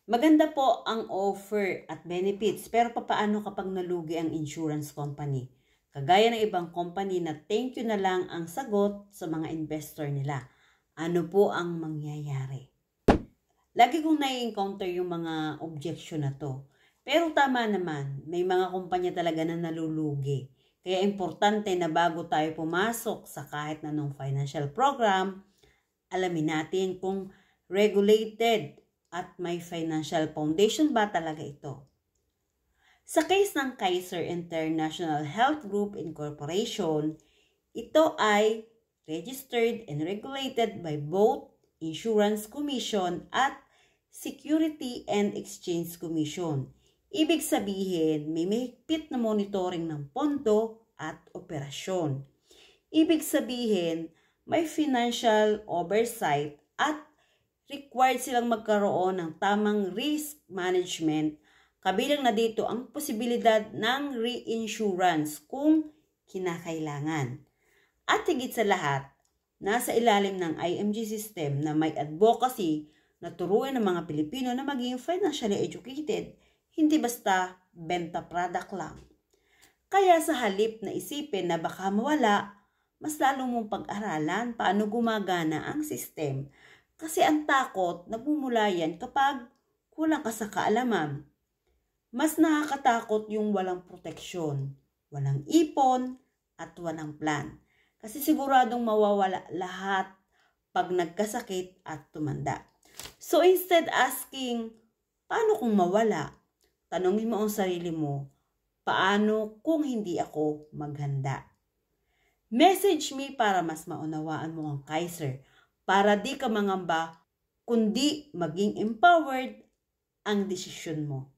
Maganda po ang offer at benefits, pero papaano kapag nalugi ang insurance company? Kagaya ng ibang company na thank you na lang ang sagot sa mga investor nila. Ano po ang mangyayari? Lagi kong nai-encounter yung mga objection na to. Pero tama naman, may mga kumpanya talaga na nalulugi. Kaya importante na bago tayo pumasok sa kahit na nung financial program, alamin natin kung regulated at may financial foundation ba talaga ito. Sa case ng Kaiser International Health Group Incorporation, ito ay registered and regulated by both Insurance Commission at Security and Exchange Commission. Ibig sabihin, may mahigpit na monitoring ng pondo at operasyon. Ibig sabihin, may financial oversight at required silang magkaroon ng tamang risk management, kabilang na dito ang posibilidad ng reinsurance kung kinakailangan. At higit sa lahat, nasa ilalim ng IMG system na may advocacy na turuan ng mga Pilipino na maging financially educated, hindi basta benta product lang. Kaya sa halip na isipin na baka mawala, mas lalo mong pag-aralan paano gumagana ang system. Kasi ang takot, nagmumula yan kapag kulang ka sa kaalaman. Mas nakakatakot yung walang proteksyon, walang ipon, at walang plan. Kasi siguradong mawawala lahat pag nagkasakit at tumanda. So instead asking, paano kung mawala? Tanungin mo ang sarili mo, paano kung hindi ako maghanda? Message me para mas maunawaan mo ang Kaiser, para di ka mangamba, kundi maging empowered ang desisyon mo.